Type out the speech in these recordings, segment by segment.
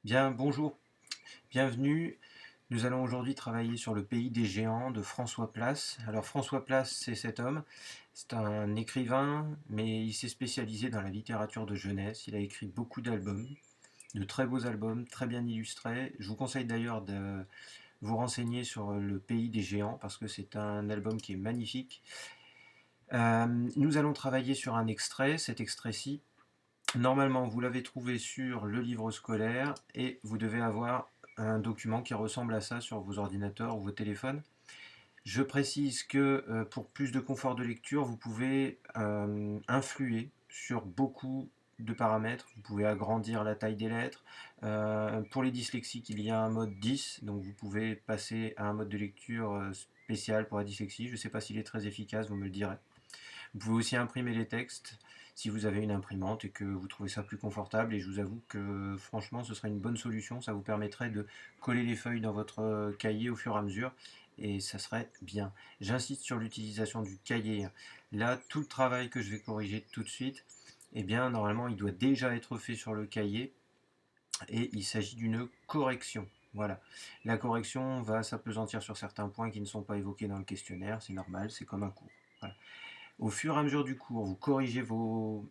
Bien, bonjour, bienvenue. Nous allons aujourd'hui travailler sur le pays des géants de François Place. Alors François Place, c'est cet homme, c'est un écrivain, mais il s'est spécialisé dans la littérature de jeunesse. Il a écrit beaucoup d'albums, de très beaux albums, très bien illustrés. Je vous conseille d'ailleurs de vous renseigner sur le pays des géants parce que c'est un album qui est magnifique. Nous allons travailler sur un extrait, cet extrait-ci. Normalement, vous l'avez trouvé sur le livre scolaire et vous devez avoir un document qui ressemble à ça sur vos ordinateurs ou vos téléphones. Je précise que pour plus de confort de lecture, vous pouvez influer sur beaucoup de paramètres. Vous pouvez agrandir la taille des lettres. Pour les dyslexiques, il y a un mode 10, donc vous pouvez passer à un mode de lecture spécial pour la dyslexie. Je ne sais pas s'il est très efficace, vous me le direz. Vous pouvez aussi imprimer les textes si vous avez une imprimante et que vous trouvez ça plus confortable. Et je vous avoue que franchement, ce serait une bonne solution. Ça vous permettrait de coller les feuilles dans votre cahier au fur et à mesure. Et ça serait bien. J'insiste sur l'utilisation du cahier. Là, tout le travail que je vais corriger tout de suite, eh bien, normalement, il doit déjà être fait sur le cahier. Et il s'agit d'une correction. Voilà. La correction va s'apesantir sur certains points qui ne sont pas évoqués dans le questionnaire. C'est normal, c'est comme un cours. Voilà. Au fur et à mesure du cours, vous corrigez vos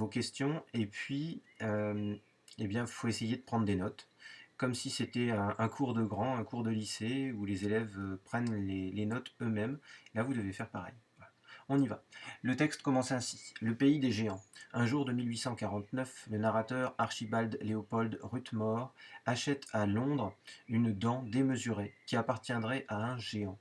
questions et puis eh bien, il faut essayer de prendre des notes, comme si c'était un cours de grand, un cours de lycée où les élèves prennent les notes eux-mêmes. Là, vous devez faire pareil. Voilà. On y va. Le texte commence ainsi. Le pays des géants. Un jour de 1849, le narrateur Archibald Leopold Rutmore achète à Londres une dent démesurée qui appartiendrait à un géant.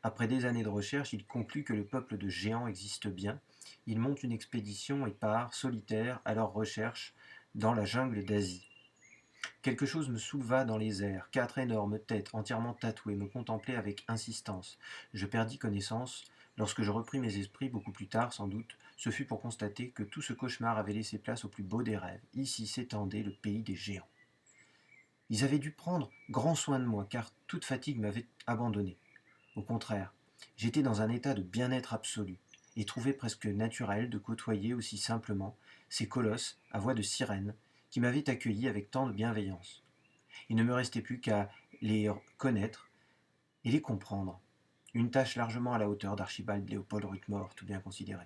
Après des années de recherche, il conclut que le peuple de géants existe bien. Il monte une expédition et part, solitaire, à leur recherche, dans la jungle d'Asie. Quelque chose me souleva dans les airs. 4 énormes têtes entièrement tatouées me contemplaient avec insistance. Je perdis connaissance. Lorsque je repris mes esprits, beaucoup plus tard sans doute, ce fut pour constater que tout ce cauchemar avait laissé place au plus beau des rêves. Ici s'étendait le pays des géants. Ils avaient dû prendre grand soin de moi, car toute fatigue m'avait abandonné. Au contraire, j'étais dans un état de bien-être absolu, et trouvais presque naturel de côtoyer aussi simplement ces colosses à voix de sirène qui m'avaient accueilli avec tant de bienveillance. Il ne me restait plus qu'à les connaître et les comprendre. Une tâche largement à la hauteur d'Archibald Léopold Rutmore, tout bien considéré.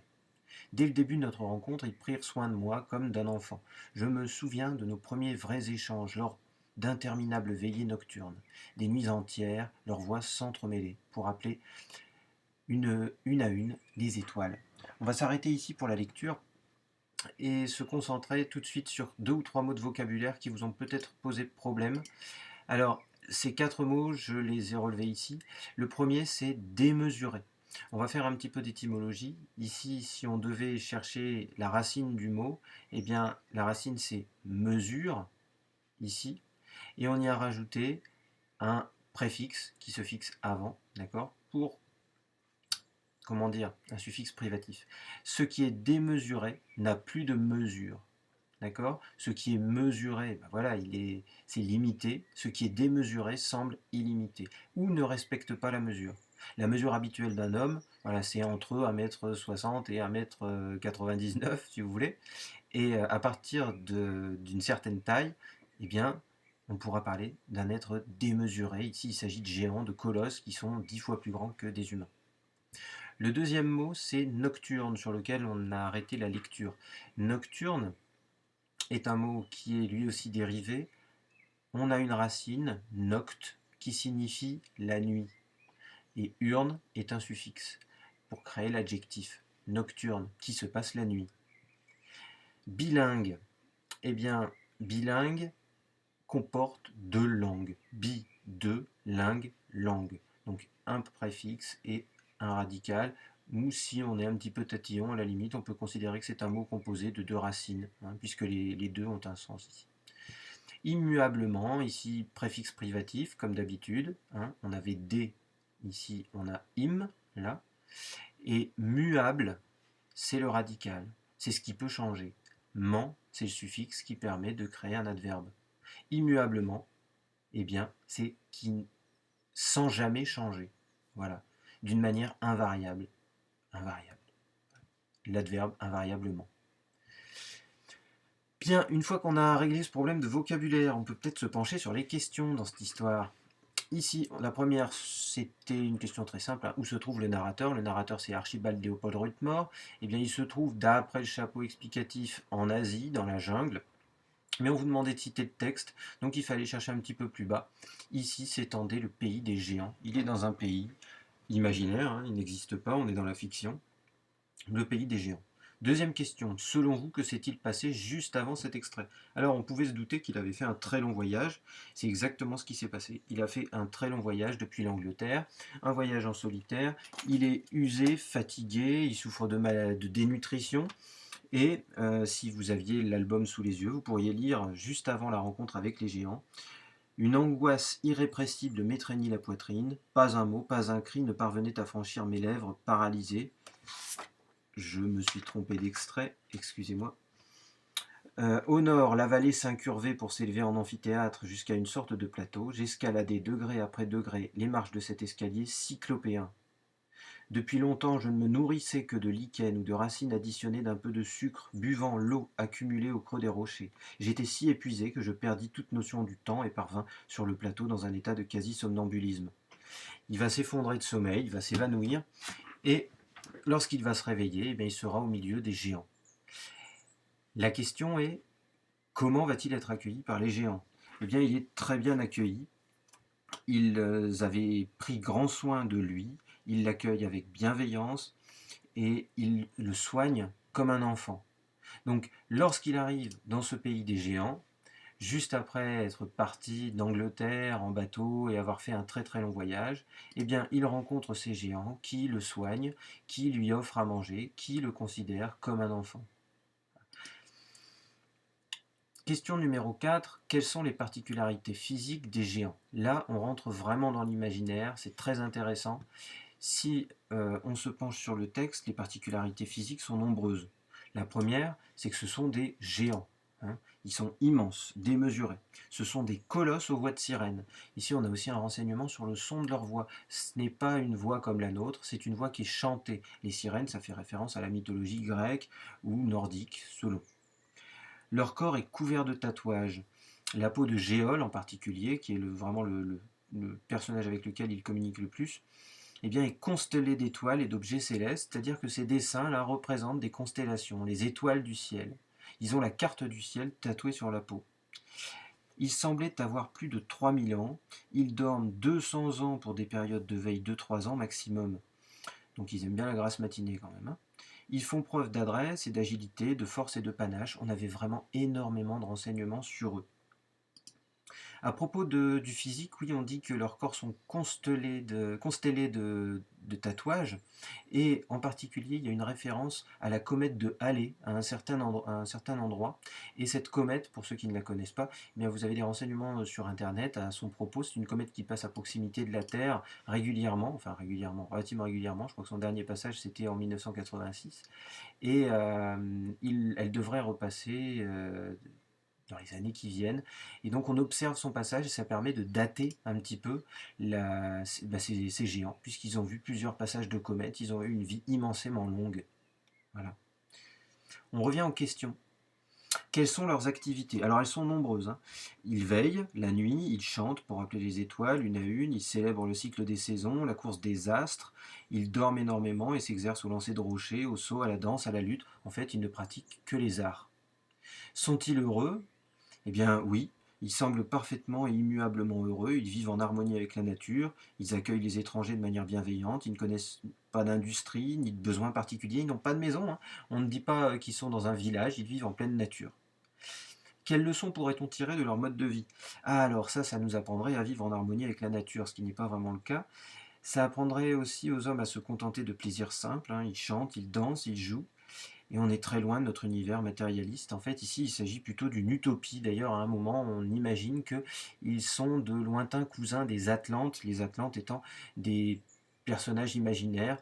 Dès le début de notre rencontre, ils prirent soin de moi comme d'un enfant. Je me souviens de nos premiers vrais échanges lors d'interminables veillées nocturnes, des nuits entières, leurs voix s'entremêlaient pour appeler une à une les étoiles. On va s'arrêter ici pour la lecture et se concentrer tout de suite sur deux ou trois mots de vocabulaire qui vous ont peut-être posé problème. Alors, ces quatre mots, je les ai relevés ici. Le premier, c'est démesuré. On va faire un petit peu d'étymologie. Ici, si on devait chercher la racine du mot, eh bien, la racine, c'est mesure, ici, et on y a rajouté un préfixe qui se fixe avant, d'accord, pour comment dire, un suffixe privatif. Ce qui est démesuré n'a plus de mesure. D'accord. Ce qui est mesuré, ben voilà, c'est limité. Ce qui est démesuré semble illimité ou ne respecte pas la mesure. La mesure habituelle d'un homme, voilà, c'est entre 1,60 m et 1,99 m, si vous voulez. Et à partir d'une certaine taille, eh bien, on pourra parler d'un être démesuré. Ici, il s'agit de géants, de colosses qui sont 10 fois plus grands que des humains. Le deuxième mot, c'est nocturne, sur lequel on a arrêté la lecture. Nocturne est un mot qui est lui aussi dérivé. On a une racine, noct, qui signifie la nuit. Et urne est un suffixe pour créer l'adjectif nocturne, qui se passe la nuit. Bilingue, eh bien, bilingue comporte deux langues. Bi, deux, lingue, langue. Donc un préfixe et un radical, ou si on est un petit peu tatillon, à la limite, on peut considérer que c'est un mot composé de deux racines, hein, puisque les deux ont un sens ici. Immuablement, ici préfixe privatif, comme d'habitude, hein, on avait des, ici on a im, là, et muable, c'est le radical, c'est ce qui peut changer. Man, c'est le suffixe qui permet de créer un adverbe. Immuablement, eh bien, c'est qui sans jamais changer. Voilà. D'une manière invariable. Invariable. L'adverbe invariablement. Bien, une fois qu'on a réglé ce problème de vocabulaire, on peut peut-être se pencher sur les questions dans cette histoire. Ici, la première, c'était une question très simple, hein. Où se trouve le narrateur? Le narrateur, c'est Archibald Léopold Rutmore. Eh bien, il se trouve, d'après le chapeau explicatif, en Asie, dans la jungle. Mais on vous demandait de citer le texte, donc il fallait chercher un petit peu plus bas. Ici s'étendait le pays des géants. Il est dans un pays imaginaire, hein, il n'existe pas, on est dans la fiction. Le pays des géants. Deuxième question, selon vous, que s'est-il passé juste avant cet extrait? Alors on pouvait se douter qu'il avait fait un très long voyage, c'est exactement ce qui s'est passé. Il a fait un très long voyage depuis l'Angleterre, un voyage en solitaire, il est usé, fatigué, il souffre de dénutrition, et si vous aviez l'album sous les yeux, vous pourriez lire juste avant la rencontre avec les géants: une angoisse irrépressible m'étreignit la poitrine, pas un mot, pas un cri ne parvenait à franchir mes lèvres paralysées. Je me suis trompé d'extrait, excusez-moi. Au nord, la vallée s'incurvait pour s'élever en amphithéâtre jusqu'à une sorte de plateau. J'escaladais degré après degré les marches de cet escalier cyclopéen. Depuis longtemps, je ne me nourrissais que de lichen ou de racines additionnées d'un peu de sucre, buvant l'eau accumulée au creux des rochers. J'étais si épuisé que je perdis toute notion du temps et parvins sur le plateau dans un état de quasi-somnambulisme. Il va s'effondrer de sommeil, il va s'évanouir, et lorsqu'il va se réveiller, eh bien, il sera au milieu des géants. La question est, comment va-t-il être accueilli par les géants? Eh bien, il est très bien accueilli. Ils avaient pris grand soin de lui, ils l'accueillent avec bienveillance et ils le soignent comme un enfant. Donc, lorsqu'il arrive dans ce pays des géants, juste après être parti d'Angleterre en bateau et avoir fait un très très long voyage, eh bien, il rencontre ces géants qui le soignent, qui lui offrent à manger, qui le considèrent comme un enfant. Question numéro 4, quelles sont les particularités physiques des géants? Là, on rentre vraiment dans l'imaginaire, c'est très intéressant. Si on se penche sur le texte, les particularités physiques sont nombreuses. La première, c'est que ce sont des géants, hein. Ils sont immenses, démesurés. Ce sont des colosses aux voix de sirène. Ici, on a aussi un renseignement sur le son de leur voix. Ce n'est pas une voix comme la nôtre, c'est une voix qui est chantée. Les sirènes, ça fait référence à la mythologie grecque ou nordique, selon. Leur corps est couvert de tatouages. La peau de Géol en particulier, qui est vraiment le personnage avec lequel il communique le plus, eh bien, est constellée d'étoiles et d'objets célestes, c'est-à-dire que ces dessins-là représentent des constellations, les étoiles du ciel. Ils ont la carte du ciel tatouée sur la peau. Ils semblaient avoir plus de 3000 ans. Ils dorment 200 ans pour des périodes de veille de 3 ans maximum. Donc ils aiment bien la grasse matinée quand même, hein. Ils font preuve d'adresse et d'agilité, de force et de panache. On avait vraiment énormément de renseignements sur eux. À propos du physique, oui, on dit que leurs corps sont constellés de tatouages, et en particulier, il y a une référence à la comète de Halley, à un certain endroit, et cette comète, pour ceux qui ne la connaissent pas, eh bien, vous avez des renseignements sur Internet à son propos. C'est une comète qui passe à proximité de la Terre régulièrement, enfin régulièrement, relativement régulièrement. Je crois que son dernier passage, c'était en 1986, et elle devrait repasser dans les années qui viennent. Et donc on observe son passage et ça permet de dater un petit peu ces géants, puisqu'ils ont vu plusieurs passages de comètes, ils ont eu une vie immensément longue. Voilà. On revient aux questions. Quelles sont leurs activités? Alors elles sont nombreuses, hein. Ils veillent la nuit, ils chantent pour appeler les étoiles une à une, ils célèbrent le cycle des saisons, la course des astres, ils dorment énormément et s'exercent au lancer de rochers, au saut, à la danse, à la lutte. En fait, ils ne pratiquent que les arts. Sont-ils heureux? Eh bien oui, ils semblent parfaitement et immuablement heureux, ils vivent en harmonie avec la nature, ils accueillent les étrangers de manière bienveillante, ils ne connaissent pas d'industrie ni de besoins particuliers, ils n'ont pas de maison, hein. On ne dit pas qu'ils sont dans un village, ils vivent en pleine nature. Quelles leçons pourrait-on tirer de leur mode de vie? Ah alors ça nous apprendrait à vivre en harmonie avec la nature, ce qui n'est pas vraiment le cas. Ça apprendrait aussi aux hommes à se contenter de plaisirs simples, hein. Ils chantent, ils dansent, ils jouent. Et on est très loin de notre univers matérialiste. En fait, ici, il s'agit plutôt d'une utopie. D'ailleurs, à un moment, on imagine qu'ils sont de lointains cousins des Atlantes, les Atlantes étant des personnages imaginaires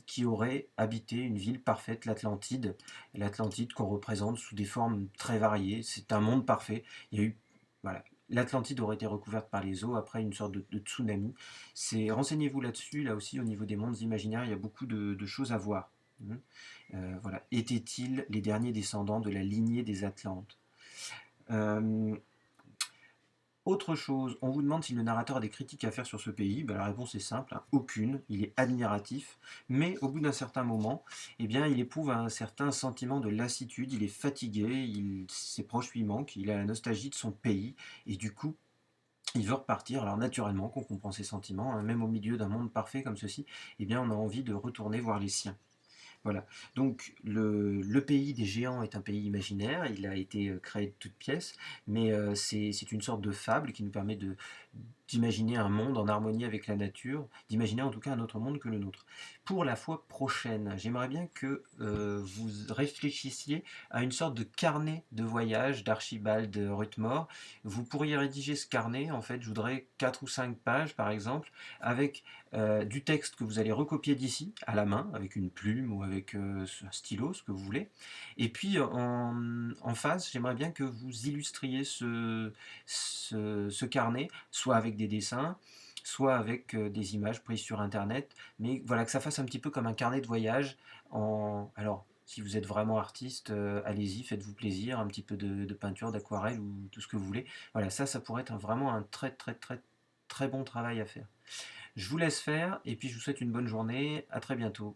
qui auraient habité une ville parfaite, l'Atlantide. L'Atlantide qu'on représente sous des formes très variées. C'est un monde parfait. Il y a eu, voilà, l'Atlantide aurait été recouverte par les eaux après une sorte de tsunami. Renseignez-vous là-dessus, là aussi, au niveau des mondes imaginaires, il y a beaucoup de choses à voir. Voilà. Étaient-ils les derniers descendants de la lignée des Atlantes? Euh, Autre chose, on vous demande si le narrateur a des critiques à faire sur ce pays. Ben, la réponse est simple, hein, aucune. Il est admiratif, mais au bout d'un certain moment, eh bien, il éprouve un certain sentiment de lassitude. Il est fatigué, ses proches lui manquent, il a la nostalgie de son pays, et du coup, il veut repartir. Alors naturellement, qu'on comprend ses sentiments, hein, même au milieu d'un monde parfait comme ceci, eh bien, on a envie de retourner voir les siens. Voilà. Donc le pays des géants est un pays imaginaire, il a été créé de toutes pièces, mais c'est une sorte de fable qui nous permet d'imaginer un monde en harmonie avec la nature, d'imaginer en tout cas un autre monde que le nôtre. Pour la fois prochaine, j'aimerais bien que vous réfléchissiez à une sorte de carnet de voyage d'Archibald Rutmore. Vous pourriez rédiger ce carnet, en fait, je voudrais 4 ou 5 pages par exemple, avec du texte que vous allez recopier d'ici à la main, avec une plume ou avec un stylo, ce que vous voulez. Et puis en face, j'aimerais bien que vous illustriez ce carnet, soit avec des dessins, soit avec des images prises sur Internet, mais voilà, que ça fasse un petit peu comme un carnet de voyage. Alors, si vous êtes vraiment artiste, allez-y, faites-vous plaisir, un petit peu de peinture, d'aquarelle ou tout ce que vous voulez. Voilà, ça pourrait être vraiment un très très très très bon travail à faire. Je vous laisse faire et puis je vous souhaite une bonne journée. À très bientôt.